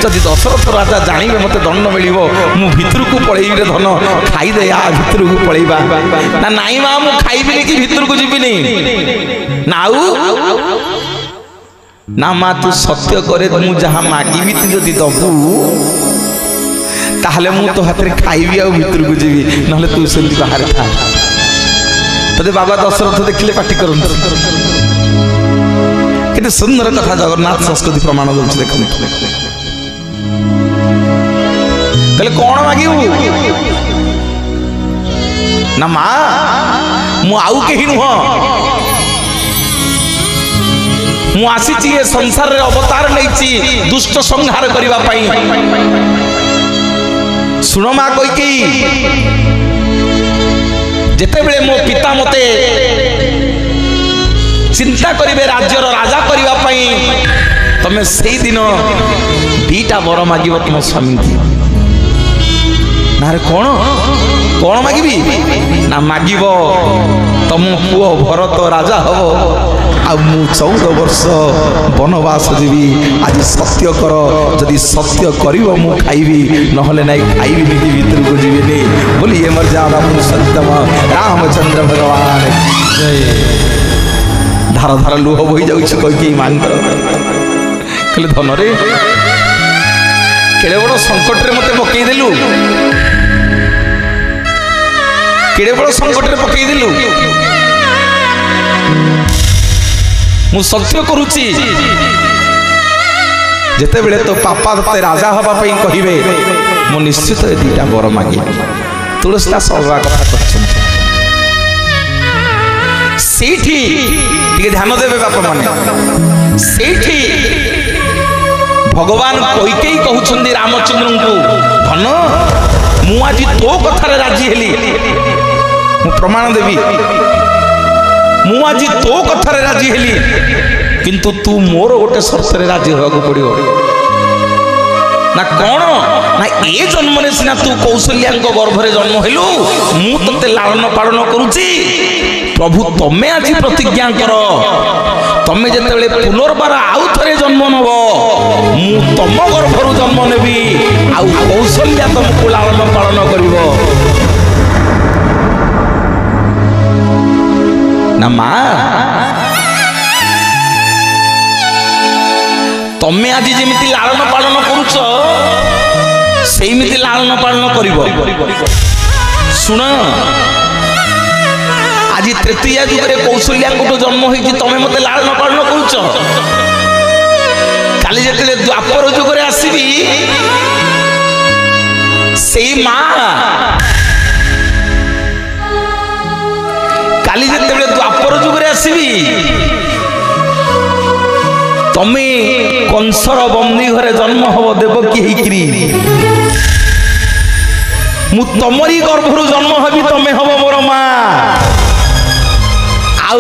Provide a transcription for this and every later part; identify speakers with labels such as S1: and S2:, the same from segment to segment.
S1: जदि दशरथ राजा जानवे मत दंड मिल मु भितर को पलैबे धन खाईदे आ भितर को पलैबा ना नाई माँ मु खाइबी कि भितर को जीविनी नाऊ ना माँ तू सत्य करे मु जहाँ मागिबी तू जदि दबू ताहले मु तो हाथ में खाइबी आ भितर को जीवी ना तू से बाहर था तदे बाबा दशरथ देखिले पाटी कर सुंदर कथा जगन्नाथ संस्कृति प्रमाण दे कहले कौन मागिबू ना माँ मु आउ कहीं नुह मु आसी संसार रे अवतार नहीं दुष्ट संहार करने पाई सुन माँ कई जेते बेले मो पिता मते चिंता करिवे राज्यर राजा करने पाई तमे से दिन दीटा वर मागिब तुम स्वामी ना कौन कौन मागिबी ना मागिब तम पुओ भरत राजा हम आ 14 वर्ष वनवास जीवी आज सत्य कर जदि सत्य कर मु खाइबी नहले नहीं खाइबी भीतर को जीवी बोलिए मर्यादा पुरुषोत्तम रामचंद्र भगवान जय धार धार लुह बही जाऊँ कही मांग कहले धन रे केड़े बड़ संकट रे मते पकईदेलु केड़े बड़ संकट रे पकईदेलु मु सत्य करुची जेते बेले तो पापा तते राजा हवा पई कहिबे मु निश्चित ए दीटा वर मागी तुलसीदास अगुआ कथा करछन सेठी टिके ध्यान देबे बापा माने सेठी भगवान कईकेई कहउछन्दी रामचंद्र को धन मु आज तो कथा रे राजी हेली मु प्रमाण देबी मु आज तो कथा रे राजी हेली किंतु तू मोर गोटे शर्त रे राजी होगा पड़ो ना कौन ना ए जन्म रे सिना तू कौशल्या गर्भ रे जन्म हेलु मु तते लालन पालन करूची प्रभु तमे आज प्रतिज्ञा कर तमे जेतेबेले पुनर्बार आउ थरे जन्म नब मु तम गर्भरु जन्म नेबी आउ कौशल्या तुमको लालन पालन करिवो ना माँ तमे आज जेमिति लालन पालन करुच सेमिति लालन पालन करिवो सुन आज तृतीया जुग रे कौशल्या को जन्म होई तमे मते लालन पालन करुच काली जेते द्वापर जुग रे आसीबी सेई माँ काली जेते द्वापर जुग रे आसीबी तमे कंसर बंदी घरे जन्म हब देवकी हेकरी मु तमरी गर्भरु जन्म हबी तमे हब मोर माँ आउ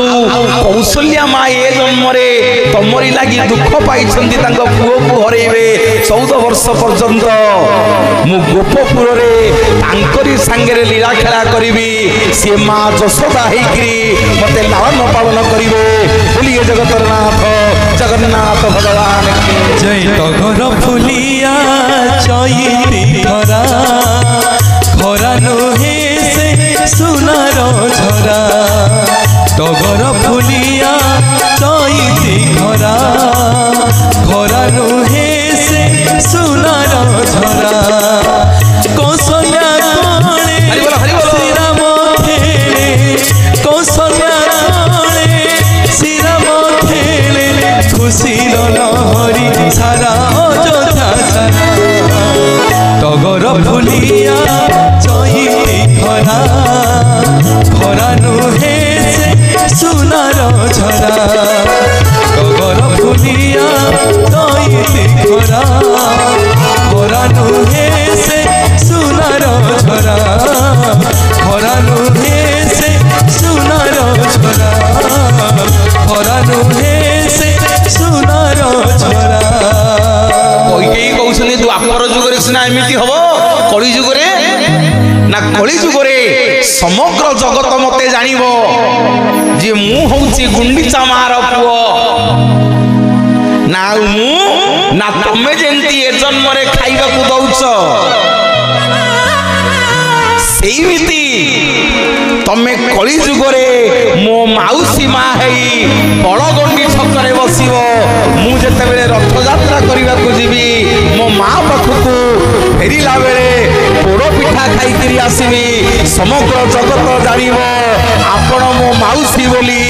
S1: कौशल्या माँ ए जन्म रे तमरी लागी दुख पाई पुओ को हरेबे 14 वर्ष पर्यंत मु गोपपुर रे तांकरी सांगे लीला खेला करी सी माँ जशोदा हेकरी मते लालन पालन करिवे बोलिए जगतनाथ जगन्नाथ भगवान
S2: जय टगर फुलिया चैती खरा खरा नुहे से सुनार झरा टगर फुलिया चैती खरा खरा नुहे से सुनार झरा कौशल्या कणे श्री राम खेले कौशल्या कणे श्री राम खेले खुशी लहरी सारा अयोध्या सारा टगर फुलिया चैती खरा खरा नुहे से सुनार झरा टगर फुलिया चैती खरा खरा नुहे से सुनार झरा खरा नुहे से सुनार झरा खरा नुहे से सुनार झरा
S1: कईकेई कहउछन्दी द्वापर जुग रे सिना एमिति हबो कली जुग रे ना कली जुग रे समग्र जगत मते जानिबो जे मु होउची गुंडीचा मार पुओ ना मु ना तमे जेंती ए जन्म रे खाइबा को दउछ सेमिति तमे कली जुगरे मो माउसी मा हेई बड़गंडी छकरे बसिबो मु जते बेले रथ यात्रा करिबा को जीवी मो मा पाखकु फेरिला बेले पोड़ पिठा खाई करी आसीबी समग्र जगत जानिबो आपण मो माउसी बोली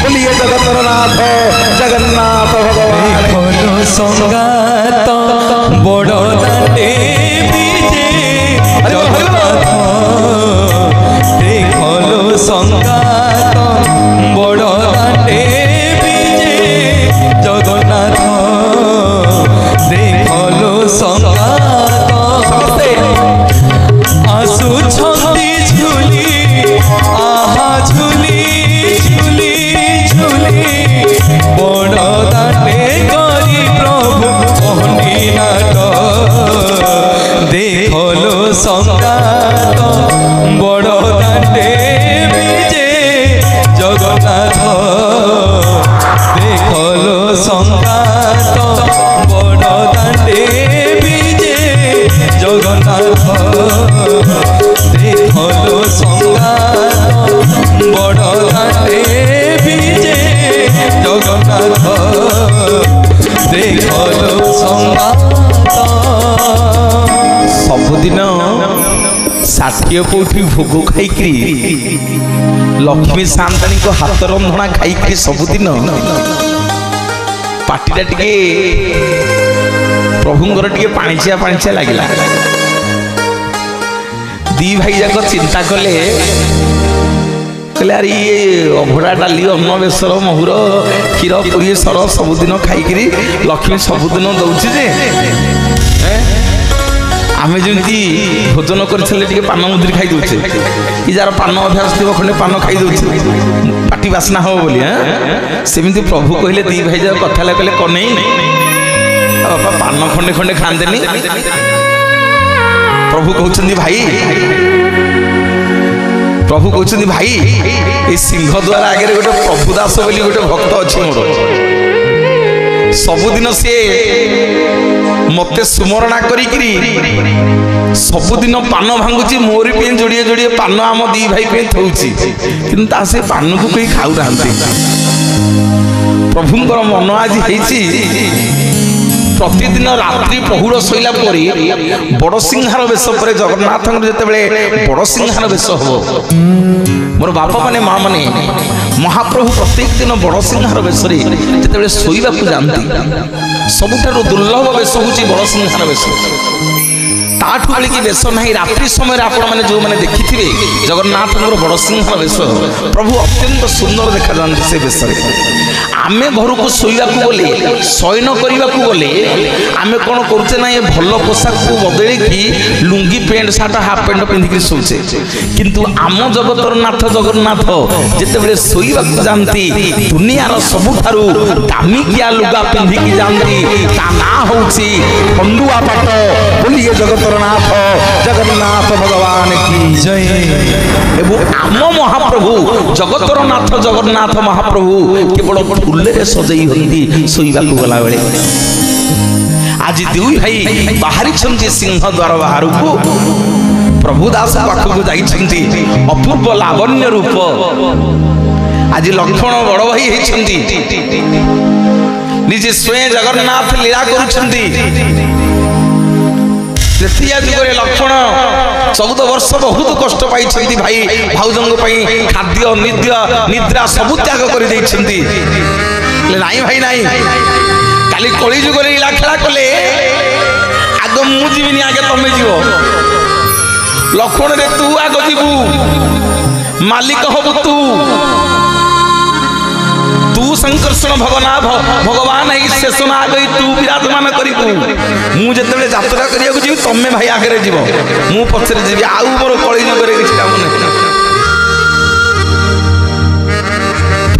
S1: बोलिए जगतर नाथ जगन्नाथ भगवान
S2: देखलो संगात बड़ दांडे बीजे जगन्नाथ देखलो संगात बड़ दांडे बीजे जगन्नाथ देखलो संगात आसुछंती झुली आहा झुली झुली झुली बड़ दांडे करी प्रभु कहनी नाट देखलो संगात बड़ दांडे बीजे जगन्नाथ देखलो संगात बड़ दांडे बीजे जगन्नाथ देखलो संगात बड़ दांडे बीजे जगन्नाथ देखलो संगात
S1: सबुदिन 60 कोठी भोग खाई लक्ष्मी सांतानी को हाथ रंधना खाई सबुदिन पाटिटा टिके प्रभुंर टिके पाणिचिया लगिला दी भाई जाक चिंता कले अरे ये अभड़ा डाली अन्न बेसर महुर क्षीर पुरी सर सबुदिन खाई लक्ष्मी सबुदिन दौची जे आमे जमी भोजन कर पान मुद्री खाई दौचे कि जार पान अभ्यास थी खंडे पान खाई दौचे पाटी बासना हम बोली सेमती प्रभु कहले दी भाई जा कथा कहले कने बापा पान खंडे खंडे खाते प्रभु कहते भाई प्रभु कहते भाई ये सिंह द्वार आगे गोटे प्रभुदास बोली गोटे भक्त अच्छी मोर सबुदिन सी मते सुमरणा करी सबुदिन पान भांगुची मोरी पे जोड़िए जोड़िए पान आम दी भाई पे थौची किंतु से पान को कोई खाऊ ना प्रभुंकर मन आज हेची प्रतिदिन रात्रि प्रहुड़ शोला पर बड़ सिंहार बेश पर जगन्नाथ जिते बड़ सिंहार बेश हम मोर बापा माने माँ माने महाप्रभु प्रत्येक दिन बड़ सिंहार बेश जिते शोवा जाती सबुठार दुर्लभ बेश हूँ बड़ सिंहार बेश ताठू बेल की बेश ना रात्रि समय आपण मैंने जो मैंने देखी जगन्नाथ बड़ सिंहार बेश प्रभु अत्यंत सुंदर देखा जाती से बेश आमे घर को शोवा गले शयन करने को गले आमे कौन करुचे ना ये भल पोशाक को बदल की lungi pant shirt half pant पिंधिक शोचे किंतु आम जगतर नाथ जगन्नाथ जिते शोवा जाती दुनियार सबुठारु दामिकिया लुगा पिंधिक जाती ता ना होची खंडुआ पाट बोलिए जगतर नाथ जगन्नाथ भगवान की जय एवं आम महाप्रभु जगतर नाथ जगन्नाथ महाप्रभु केवल फुले सजई होती शोवा गला बेले आज दुई भाई बाहरी सिंह द्वार बाहर को प्रभुदास पाखक जाइछंती अपूर्व लावण्य रूप आज लक्ष्मण बड़ भाई होती निजे स्वयं जगन्नाथ लीला करुछंती तृतीय जुगरे लक्ष्मण 14 वर्ष बहुत कष्ट पाई भाई भाउजंग खाद्य निद्रा सब त्याग कर नाई भाई नाई काली कली जुगरे लीला खेला कले आग मु जीविनी आगे तमे जीव लक्ष्मण रे तू आग जीवु मालिक हबु तू संकर्षण भगवान है शेषन आ गई तू विराजमान करू मुझे यात्रा करा जी तमें भाई आगे जीव मु पचर जी आउ मोर कली जुगरे किसी काम नहीं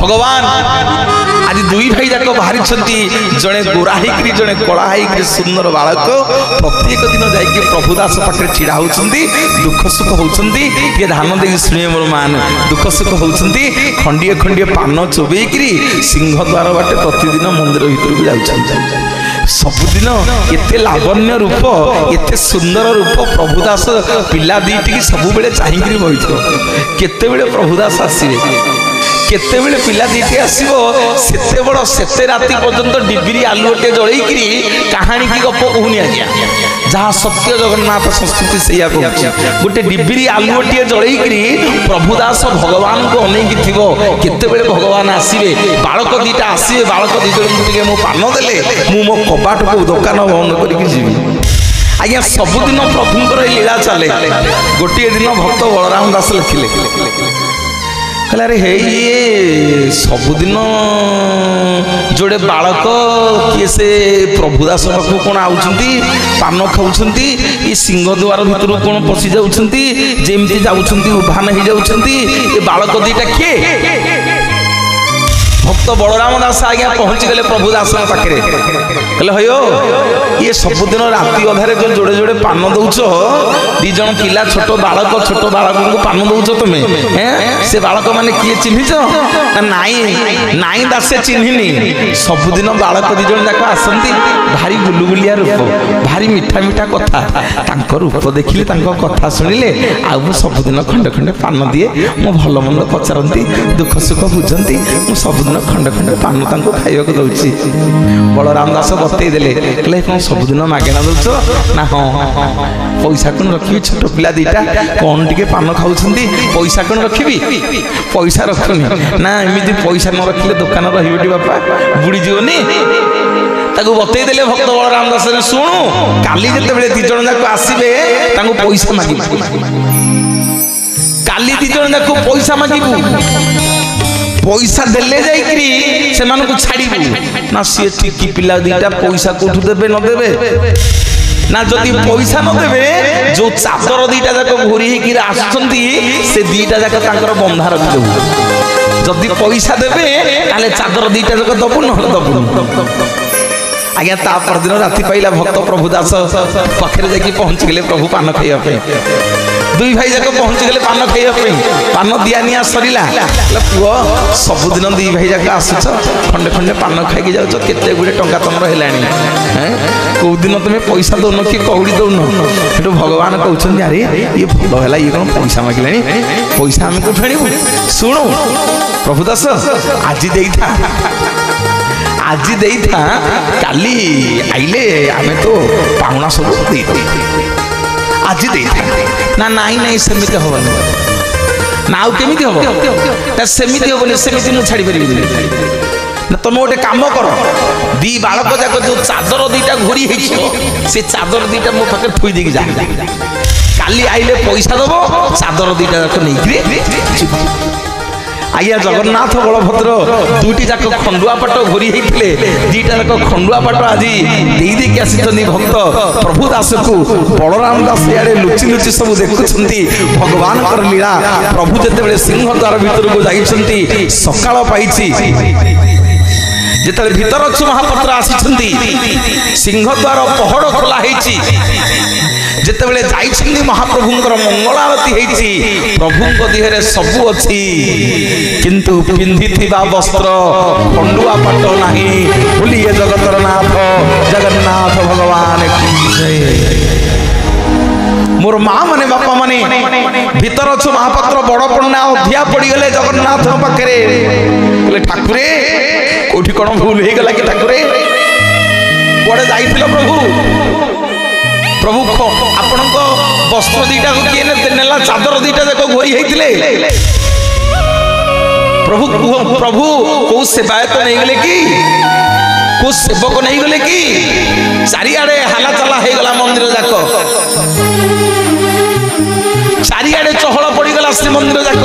S1: भगवान आज दुई भाई जाक बाहरी जड़े गोरा होकर जड़े कला होकर सुंदर बालक प्रत्येक दिन जाकि प्रभुदास पाखे छिड़ा होती दुख सुख होती ध्यान दे शुणे मोर मान दुख सुख होती खंडिए खंडिए पान चोबेक सिंह द्वार बाटे प्रतिदिन मंदिर भीतर को जाऊँ सबुदिन एते लावण्य रूप एते सुंदर रूप प्रभुदास पिला दीटी सब बेले चाहिए बही केते प्रभुदास आसवे केतेबेले पिला दीटे आसो सेते बड़ सेते राति पर्यंत डिबिरी आलुटे जलैकि कहानी की गप कहूनी आज्ञा जहाँ सत्य जगन्नाथ संस्कृति से गोटे डिबिरी आलुटे जलैकि प्रभुदास भगवान को अनेक थी केतेबेले भगवान आसवे बालक दीटा आसवे बालक दीटे मो पान देले मु मो कबाट को दुकान बंद करके जीवी आज्ञा सबुदिन प्रभुंर लीला चले गोटे दिन भक्त बलराम दास लिखिले कहला रे हे ये सबुदिन जोड़े बालक किए से प्रभुदास पाखु कौन आउछंती पान खाउछंती ये सिंह द्वार भितर कौन पशि जाउछंती जेमती जाउछंती उभान हो जाउछंती ये बालक दीटा किए भक्त बलराम दास आज्ञा पहुंची गले प्रभुदास पाखे कहले हयो ये सबुदिन राति अधारे जो जोड़े जोड़े पान दौच दीज पिला छोट बालक को पान दौच तुम्हें से बालक माने किए चिन्हिच नाई नाई दासे चिन्हिनी सबुदिन बालक दीज जाक आसती भारी गुलुगुलिया रूप भारी मिठा मिठा कथा रूप देखिले कथा शुणिले आउ सबुदिन खंडे खंडे पान दिए मो भल मंद पचारती दुख सुख बुझंती मु सबुदिन खंडे खंडे पान खाइबा दौची बलराम दास बतई देले कहले कौन सबुदिन मागेना दौच ना हाँ पैसा कौन रखी छोट पिला दीटा कौन टे पान खाऊंगी पैसा कौन रखी पैसा रखुनी ना एमती पैसा न रखिले दुकान रही बापा बुड़ी जीवनी ताकू बतई देले भक्त बलराम दास शुणु काली जिते दीज जाक आसवे पैसा मागिबू काली दीज जाक पैसा मागिबू पैसा देले जाइकरी से मानको छाड़ीबू ना सी टिकी पिला दीटा पैसा कोठू देबे न देबे ना जदि पैसा न देबे जो चादर दीटा जाक घोरी हेकि आसुचंती से दीटा जाक तांकर बंधा रखि देबू जदि पैसा देबे ताले चादर दीटा जाक दबु न दबु आज्ञा ता परदिन राति पाइला भक्त प्रभुदास पाखे जाकि पहुंची गले प्रभु पान खाइबा पे दुई भाई जाक पहुंची गले पान खाइबा पे पान दिया निया सरीला पुओ सबुदिन दुई भाई जाक आसुच खंडे खंडे पान खाइकी जाउछ केते गुडे टंका तमर हेलानी हैं को दिन तुम पैसा दौन कि कौड़ी दौन हेटु भगवान कहउछन अरे ये भलो हैला ये कोन पैसा मागिलानी पैसा हम को फेणीबू सुनु प्रभुदास आज देइथा आज देइथा काली आइले आमे तो पाहुना सब दे आज देइथा ना नाई नाई सेमिति होबनी ना आउ केमिति होबो ना सेमिति होबनी सेमिति नु छाड़ी परिबी ना तुम गोटे काम कर दी बालक जाक जो चादर दीटा घोरी हेछि से चादर दीटा मो पाखे थुई देकी जा काली आइले पैसा दबो चादर दीटा जाक नेइकरी आज्ञा जगन्नाथ बलभद्र दुईटी जाक खंडुआ पाट घोरी होते दीटा जाक खंडुआ पाट आज देकी आसी भक्त प्रभुदास को बलराम दास इे लुचि लुचि सब देखुंट भगवान लीला प्रभु जिते सिंह द्वार भीतर को जाइछंती सकाळ पाइछि जिते भीतर अच्छु महापात्र आसी सिंह द्वार पहड़ खोला जिते जाइछंती महाप्रभुंकर मंगल आरती होती प्रभु देहरे सबू अच्छी किंतु पिंधि वस्त्र खंडुआ पाट नहीं बोलिए जगतर नाथ जगन्नाथ भगवान की जय मोर माँ माने बापा माने भीतर अच्छु महापात्र बड़ पन्ना अधिया पड़ी गले जगन्नाथ पाखे बोले ठाकुरे कोठी कौन भूल हो गला कि ठाकुरे कुआडे जाइथिलो प्रभु प्रभु आपण वस्त्र दीटा को किए नेला चादर दीटा जाक घोरी होते प्रभु प्रभु को सेवायत नहीं गले कि को सेवक नहीं गले कि चारिआडे हाला चला हो गला मंदिर जाक चारिआडे चहल पड़गला श्री मंदिर जाक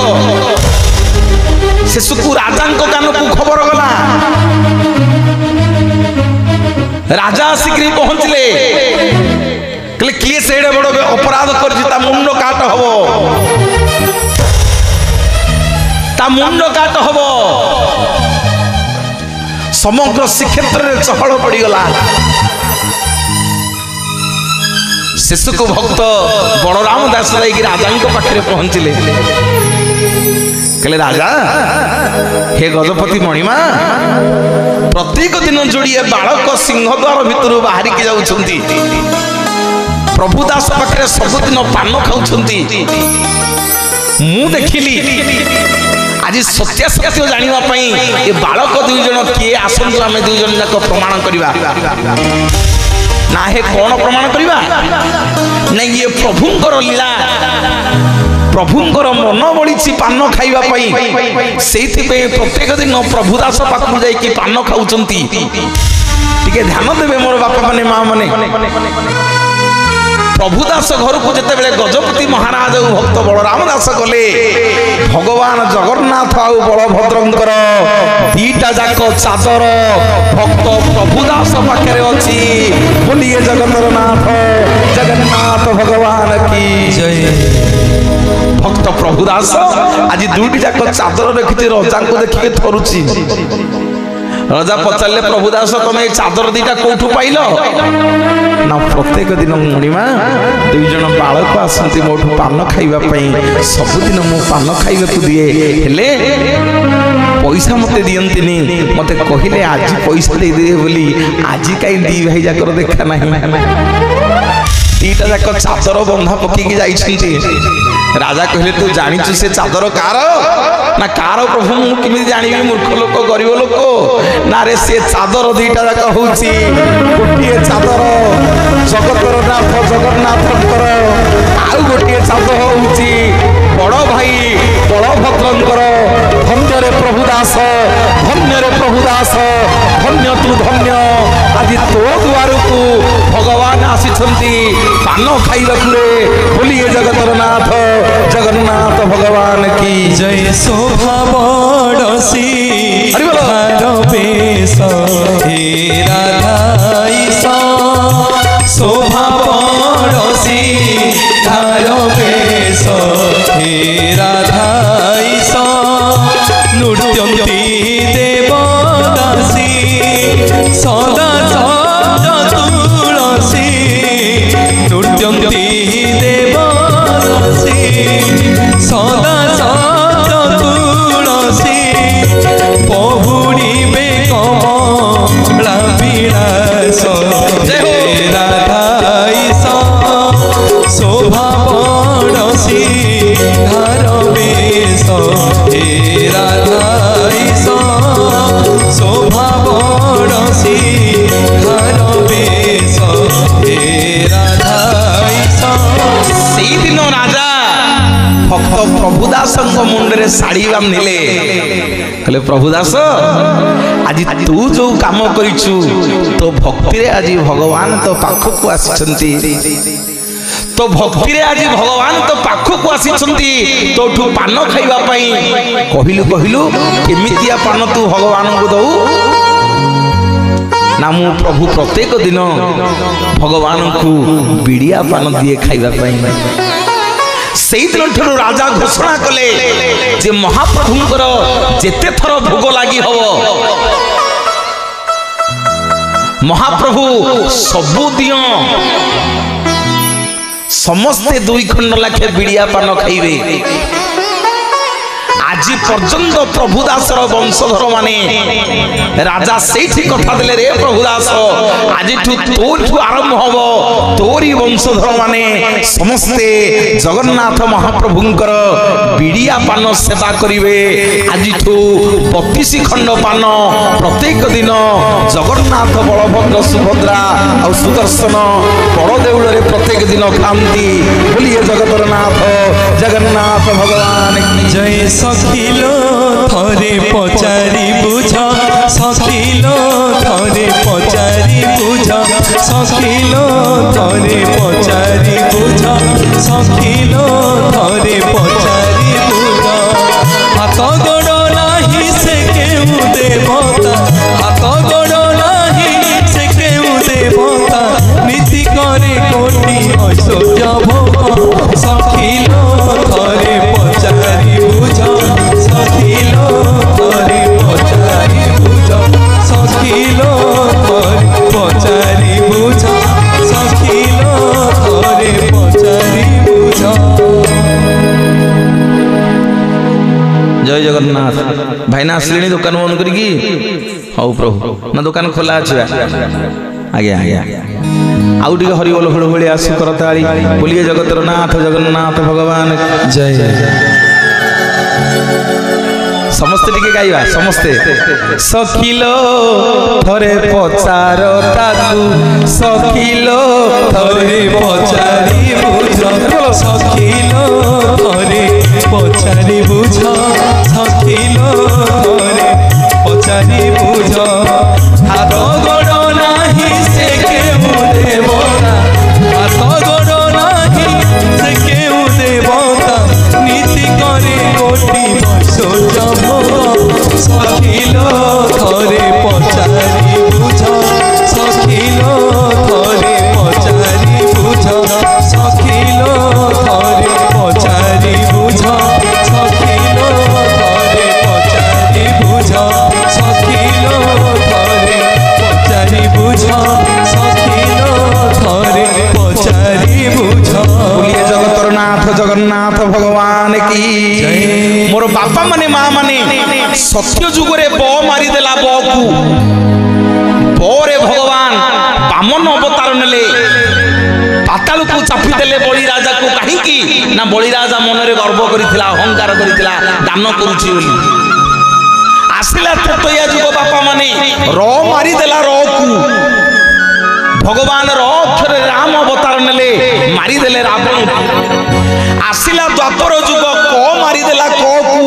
S1: शेषकु राजा कान को खबर गला राजा आसिक पहुंचले कहले किए से बड़ अपराध कर मुंड काट हम ता मुंड काट हम समग्र श्रीक्षेत्र में चहल पड़गला शेष को भक्त बलराम दास राजा पाखे पहुंचले कहले राजा हे गजपति मणिमा प्रत्येक दिन जोड़िए बालक सिंहद्वार भितर बाहर के जाउछंती प्रभुदास पाखे सबुदिन पान खाउछंती मु देखिली आज सत्यासत्य जानिबा पई ए बालक दुई जन किए आसंतु आमे दुई जन जाक प्रमाण करिबा ना हे कौन प्रमाण करिबा नहीं ये प्रभुंकर लीला प्रभुंकर मन बड़ी पान खाइबा पई सेति पे प्रत्येक दिन प्रभुदास पाखु जाई कि पान खाउचंती टिके ध्यान देबे मोर बापा माने मां माने प्रभुदास घर को जिते बेले गजपति महाराज और भक्त बलराम दास गले भगवान जगन्नाथ आउ बलभद्रंकर दीटा जाक चादर भक्त प्रभुदास पाखे अच्छी बोलिए जगन्नाथ भगवान की
S2: जय।
S1: भक्त प्रभुदास आज दुईटी जाक चादर रखी रजा को देखिए थरुची राजा पचारे प्रभुदास तुम चादर दीटा कौटू पाइल ना प्रत्येक दिन मणिमा दुई जन बालक आसती मोठू पान खाइबा सबुदिन मु पान खाइबा दिए हेले पैसा मते दियंतिनी मते कहिले आज पैसा दे दे बोली आज कहीं दी भाई जाकर देखा नहीं दीटा जाक चादर बंधा पकी जाइछंती राजा कहले तू जानिछु से चादर कार ना कार प्रभु मु किमि जानिबी मूर्ख लोक गरीब लोक ना रे से चादर दीटा जाक होउची गोटिए चादर जगतर नाथ जगन्नाथकर आउ गोटिए चादर होउची बड़ भाई बलभद्रंकर धन्य रे प्रभुदास धन्य तू धन्य आज तो द्वार को भगवान आसिछंती पान खाइबा रे बोलिए जगन्नाथ भगवान की
S2: जय। शोभा बड़सी धार बेश हे राधा ईसा शोभा बड़सी धार बेश हे राधा ईसा नृत्यंती देवदासी सदा तुलसी नृत्यंती देवदासी सदा तुलसी पहुड़े कमला विलास राधा ईसा शोभा बड़सी धार बेश हे राधा ईसा शोभा बड़सी धार बेश हे राधा ईसा।
S1: सेई दिन राजा भक्त प्रभुदास मुंडे शाढ़ी बांधिले कहले प्रभुदास आज तू जो काम करिछु तो भक्ति रे आज भगवान तो पाखक आसिछंती तो भक्ति रे आज भगवान तो पाखक आसिछंती तोठू पान खाइबा पई कहिलु केमितिया पान तू भगवान को दऊ ना मु प्रभु प्रत्येक दिन भगवान को बिड़िया पान दिए खाइबा पई सेई दिन ठुरु राजा घोषणा कले जे महाप्रभुंकर जेते थर भोग लागी हबो महाप्रभु सबु दियो समस्ते 2 खंड लाखे बिड़िया पान खाइबे आज पर्यंत प्रभुदासर वंशधर माने राजा सेठी कथा देले रे प्रभुदास आज तोठू आरंभ हबो तोरी वंशधर माने समस्ते जगन्नाथ महाप्रभुंकर बिड़िया पान सेवा करिवे आज 32 खंड पान प्रत्येक दिन जगन्नाथ बलभद्र सुभद्रा और सुदर्शन बड़ देउल रे प्रत्येक दिन खांती बोलिए जगन्नाथ भगवान की
S2: जय। सखिलो थरे पचारि बुझ सखिलो थरे पचारि बुझ सखिलो थरे पचारि बुझ सखिलो थरे पचारि बुझ हाथ गोड़ नाही से केउ देवता हाथ गोड़ नाही से केउ देवता नीति करे कोटि ऐश्वर्य भोग सखिलो थरे पचारि बुझ सखिलो थरे पचारि बुझ सखिलो थरे पचारि बुझ सखिलो थरे पचारि बुझ।
S1: जय भाईना आसले दुकान बंद करी हौ प्रभु ना दुकान खोला अच्छे आज्ञा आज्ञा आउ टे हरिबोल हुड़ हुड़ी आसु करताली बोलिए जगतर नाथ जगन्नाथ भगवान जय समस्ते टिके गाइबा समस्ते सखिलो थरे पचार ताकू सखिलो
S2: थरे पचारी बुझ सखिलो थरे पचारी बुझ सखिलो थरे पचारी बुझ हाथ गोड़ नाही से केहू देवता हाथ गोड़ नाही से केहू देवता नीति करे कोटि सोच सखिलो थरे पचारी बुझ सखिलो थरे पचारी बुझ सखिलो थरे पचारी बुझ सखिलो थरे पचारी बुझ सखिलो थरे पचारी बुझ सखिलो थरे पचारी बुझ
S1: बोलिए जगतर नाथ जगन्नाथ भगवान की मोर बापा माने माँ माने सत्य जुगरे ब मारी देला ब को बरे भगवान बामन अवतार नेले पाताल को चापी देले बलि राजा को कहीं ना बलि राजा मनरे गर्व करिथिला अहंकार करिथिला दान करूची बोली आसिला ततया जुग बापा माने र मारी देला र को भगवान र अक्षर राम अवतार नेले मारी देले रावण आसिला द्वापर जुग क मारी देला क को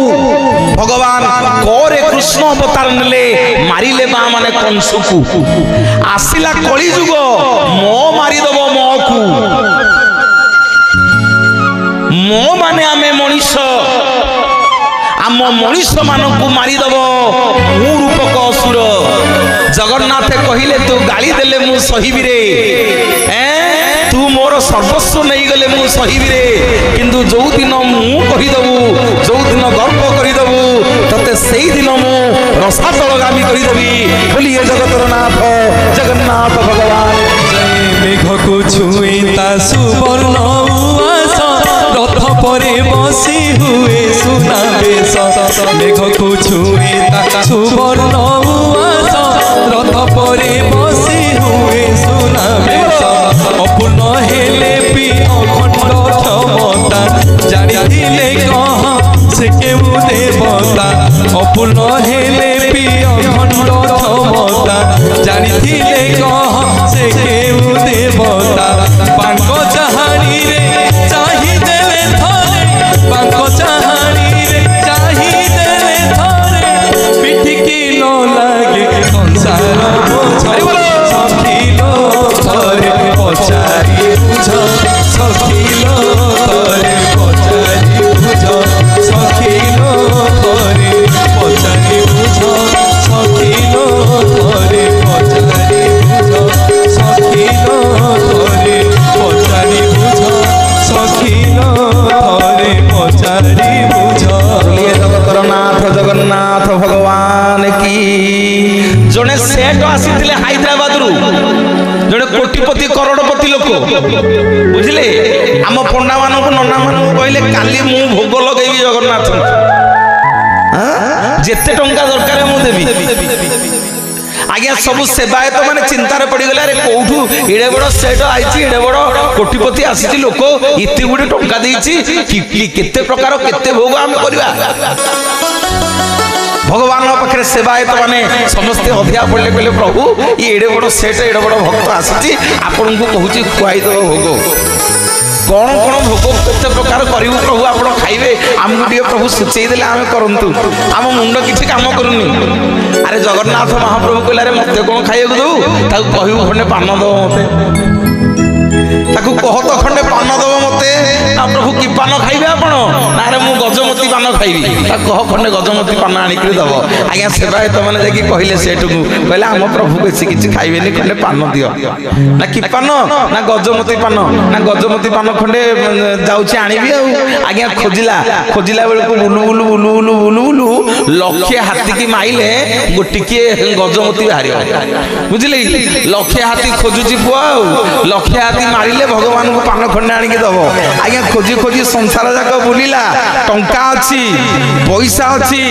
S1: भगवान करे कृष्ण अवतार नेले मारिले बा माने कंस को आसिला कली जुग मो मारी दबो मो को मो माने आमे मनीष आम मनीष मानकु मारी दबो मु रूपक असुर जगन्नाथ कहिले तू गाली देले मु सहिबी रे तू मोर सर्वस्व नहीं गले मु सहिबी रे किंतु जो दिन मु कहि दबु जो दिन गर्व करि दबु तते सेही दिन मु रसातलगामी करि दबी बोलिए जगतर नाथ जगन्नाथ भगवान
S2: जय मेघ को छुए ता सुवर्ण उआस रथ परे बसी हुए सुना बेश मेघ को छुए ता सुवर्ण उआस रथ परे बसी हुए सुना बेश अपूर्ण हेले पी अखंड क्षमता जानिथिले कह से केहू देवता अपूर्ण हेले पी अखंड क्षमता जानिथिले कह से केहू देवता पांक चाहाणी रे चाही देले थरे पांक चाहाणी रे चाही देले थरे पिठिकी न लागे संसार सखिलो थरे पचारी बुझ सखिलो थरे पचारी बुझ सखिलो थरे पचारी बुझ सखिलो थरे पचारी बुझ सखिलो थरे पचारी बुझ सखिलो थरे पचारी बुझ
S1: बोलिए जगतर नाथ जगन्नाथ भगवान की जने सेठ आसीथिले हैदराबाद रु जने कोटिपति करोड़पति लोक बुझिले आम पंडा मानक नना मानक कहले काली मु भोग लगेबी जगन्नाथ जेते टंका दरकार मु देबी आज्ञा सब सेवायत माने चिंतार पड़ी गले अरे कोठू एडे बड़ सेठ आइछि एडे बड़ कोटिपति आसीछि लोक इते गुडी टंका देछि केते प्रकार केते भोग हम करबा भगवान पाखे सेवायत माने समस्ते अधिया पड़े कहले प्रभु ये एडे बड़ सेठ एडे बड़ भक्त आसीछि आपन को कहूछि खुआई दो भोग कौन कौन भोग केते प्रकार करिवु प्रभु आपण खाइबे हमकु दियो प्रभु सुचेई देले आमे करंतु आम मुंड किछि काम करूनी अरे जगन्नाथ महाप्रभु कहले अरे मते कोन खाइबु दउ ताकू कहिबु खंडे पान दो मते ताकू कह तो खंडे पान दो मते आ प्रभु की पान खाइबे आपण ना रे मु गजमती पान खाइबी ता कह खंडे गजमती पान आनी कर दबो आज्ञा सेवायत माने जाकी कहिले सेठकू कहले हम प्रभु बेसी किछि खाइबेनी खंडे पान दियो ना की पान ना गजमती पान खंडे जाउछि आनिबी आ आज्ञा खोजिला बेलको बुलु बुलु लक्षे हाथी की माइले गोटिके गजमती बाहरियो बुझिले लक्षे हाथी खोजुछि पुआ लक्षे हाथी मारिले भगवान को पान खंडे आनी के दबो आज्ञा खोजी खोजी संसार जाक बुलिला टंका अछि पैसा अच्छी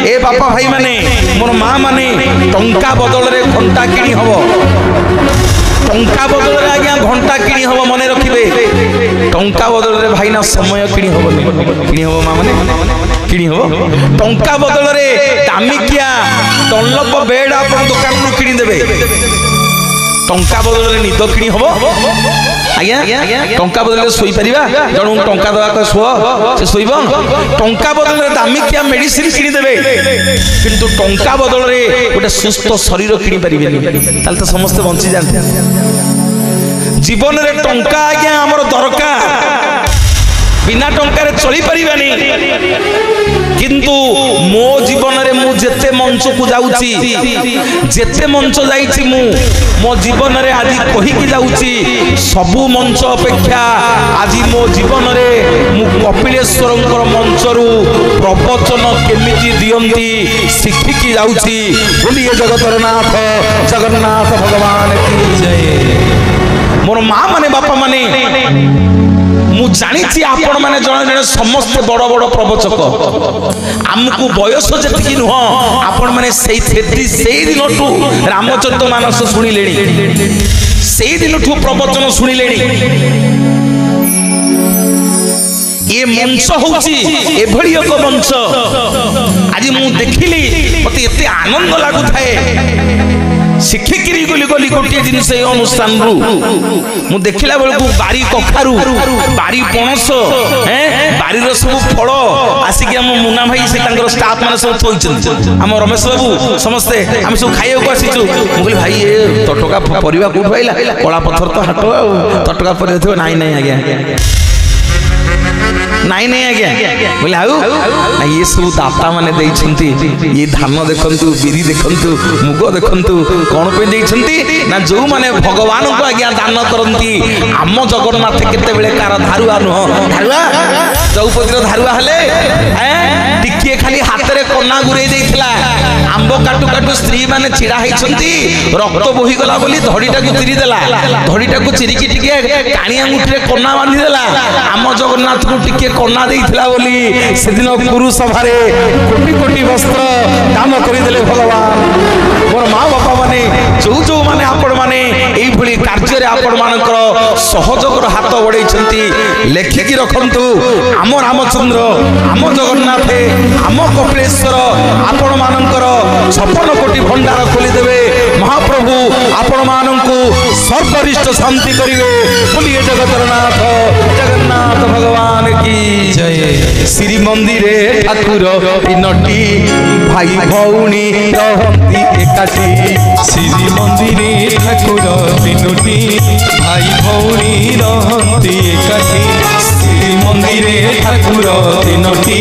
S1: ए बापा भाई माने मोर माँ माने टंका बदल रे घंटा किणी हबो टंका बदल रे आज्ञा घंटा किणी हबो मने रखिबे टंका बदल रे भाई ना समय किणी हबो किणी हबो माँ माने किणी हबो टंका बदल रे दामिकिया डनलप बेड आपन दुकान नु किणी देबे टंका बदल रे निद किणी हबो आज्ञा टंका बदल रे सोई परिबा जणु टंका दवा को सो से सोइबो टंका बदल रे दामिकिया मेडिसिन किणी देबे किंतु टंका बदल रे गोटे सुस्थ शरीर किणी परिबेनी ताल तो समस्त बंची जानते जीवन रे टंका आज्ञा हमर दरकार बिना टंका रे चली परिबानी किंतु मो जीवन रे मु जेते मंच को जाउची जेते मंच जाईची मु मो जीवन रे आज कहि कि जाउची सबु मंच अपेक्षा आज मो जीवन रे मु कपिलेश्वरंकर मंच रु प्रवचन केमिति दियंती शिखि कि जाउची बोलिए जगतर नाथ जगन्नाथ भगवान की जय मोर माँ माने बापा माने मु जानी आपण माने जने जने समस्त बड़ बड़ प्रवचक आमको बयस जति नुह आपण माने सेई दिन रामचरित मानस शुणिले सेई दिन प्रवचन शुणिले ये मंच होची एभली एक मंच आज मु देखिली मते एते आनंद लागु थाए शिखिकिरी गली गली गोटे जिनस अनुष्ठान रु मु देखिला बेलू बारी कखारू बारी पणस बारी सब फल आसिक आम मुना भाई से स्टाफ मैंने सब थोड़ी आम रमेश बाबू समस्ते आम सब खाइबा को आसीचु मुझे भाई ये तटका परिवा कौट पाइला कला पत्थर तो हाट तटका परिवा थो नाई नाई आज्ञा नाई नहीं आज्ञा बोले आउ ये सब दाता माने देइछंती ये धान देखंतु बिरी देखंतु मुग देखंतु कोन पे देइछंती ना जो माने भगवान को आज्ञा दान करंती आम जगन्नाथ केते बेले कार धारुआ नुह धारुआ द्रौपदीर धारुआ हले टिके खाली हाथ रे कोना गुरे देइथिला आंबो काटू काटू स्त्री माने छिड़ा हैछंती रक्त बोही गला बोली धड़ीटा को चिरी देला धड़ीटा को चिरी की टिके काणी अंगुठी रे कोना बांधी देला आम जगन्नाथ को टिके कोना देइथिला बोली से दिन गुरु सभा रे कोटी कोटी वस्त्र दान करि देले भगवान मोर माँ बापा माने जो जो माने आपण माने एई भली कार्य रे आपण मानकर सहयोगर हाथ बढाइछंती लेखिकी रखंतु आम रामचंद्र आम जगन्नाथ आम कपिलेश्वर आपण मानकर 56 कोटी भंडार खोली देबे महाप्रभु आपण मानंकु सर्वरिष्ट शांति करिवे बोलिए जगतर नाथ जगन्नाथ भगवान की जय श्री मंदिरे ठाकुर तीनटी भाई भौणी रहंती एकाठी
S2: श्री मंदिरे ठाकुर तीनटी भाई भौणी रहंती एकाठी श्री मंदिरे ठाकुर तीनटी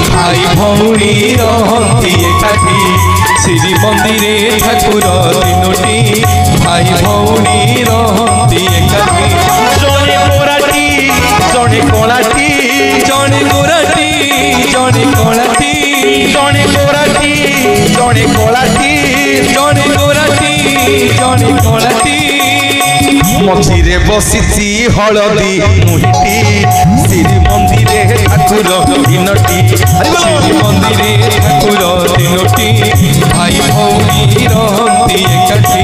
S2: भाई भौणी रहंती एकाठी श्री मंदिरे ठाकुर तीनटी भाई भौणी रहंती एकाठी
S1: जणे कोराटी जणे कोलाटी
S2: जणे गोराटी जणे कोलाटी
S1: जणे कोराटी जणे कोलाटी
S2: जणे गोराटी जणे कोलाटी
S1: मझिरे बसिची हलदी मुहिटी श्री मंदिरे ठाकुर तीनटी
S2: श्री मंदिरे ठाकुर तीनटी भाई भौणी रहंती एकाठी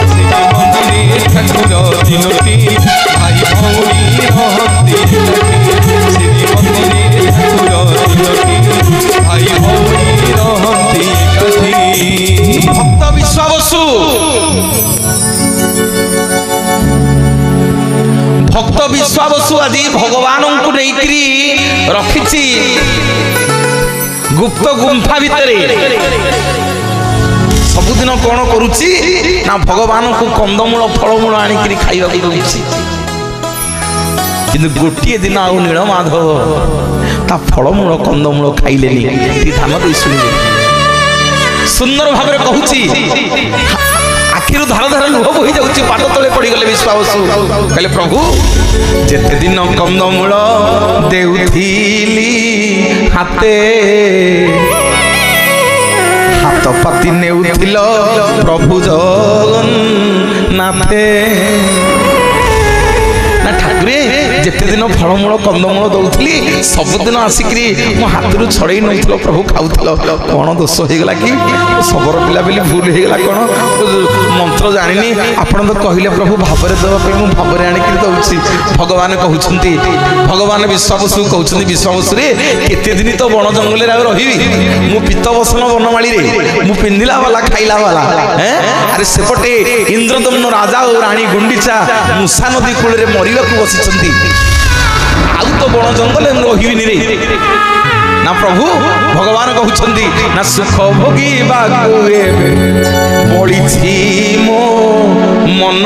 S2: श्री मंदिरे ठाकुर तीनटी भाई भौणी रहंती एकाठी श्री मंदिरे ठाकुर तीनटी भाई भौणी रहंती एकाठी
S1: भक्त विश्वावसु भक्त विश्वावसु आज भगवान को लेकरी रखिछि गुप्त गुंफा भितरे सबुदिन कौन करुछि ना भगवान को कंदमूल फलमूल आनिकरी खाइबा को दउछि किंतु गोटिए दिन आउ नीलमाधव ता फलमूल कंदमूल खाइलेनी ध्यान दे सुनिले सुंदर भाव कहूछि आखिर धार धार लुह बोही जाऊँ पाद तले पड़ गले विश्वावसु कहले प्रभु जेते दिन कंदमूल देउथिली हाथे हाथ पाति नेउथिल प्रभु जगन्नाथे ना ठाकुरे ଯେତେ ଦିନ ଫଳମୂଳ କନ୍ଦମୂଳ ଦଉଥିଲି ସବୁଦିନ ଆସିକିରି ମୋ ହାତରୁ ଛଡ଼େଇ ନେଉଥିଲ ପ୍ରଭୁ, ଖାଉଥିଲ। କ'ଣ ଦୋଷ ହେଇଗଲା କି? ଶବର ପିଲା ବୋଲି ଭୁଲ ହେଇଗଲା କ'ଣ? ମନ୍ତ୍ର ଜାଣିନି, ଆପଣ ତ କହିଲେ ପ୍ରଭୁ ଭାବରେ ଦେବା ପାଇଁ, ମୁଁ ଭାବରେ ଆଣିକିରି ଦଉଛି। ଭଗବାନ କହୁଛନ୍ତି, ଭଗବାନ ବିଶ୍ୱାବସୁ କହୁଛନ୍ତି, ବିଶ୍ୱାବସୁରେ କେତେ ଦିନ ତ ବଣ ଜଙ୍ଗଲରେ ଆଉ ରହିବି? ମୁଁ ପିତ୍ତବସନ ବନମାଳୀରେ, ମୁଁ ପିନ୍ଧିଲା ବାଲା ଖାଇଲା ବାଲା। ଆରେ ସେପଟେ ଇନ୍ଦ୍ରଦମ୍ନ ରାଜା ଓ ରାଣୀ ଗୁଣ୍ଡିଚା ମୂଷା ନଦୀ କୂଳରେ ମରିବାକୁ ବସିଛନ୍ତି, ଆଉ ତ ବଣ ଜଙ୍ଗଲରେ ମୁଁ ରହିବିନି ରେ। ନା ପ୍ରଭୁ ଭଗବାନ କହୁଛନ୍ତି, ନା ସୁଖ ଭୋଗିବାକୁ ଏବେ ବଳିଛି ମୋ ମନ,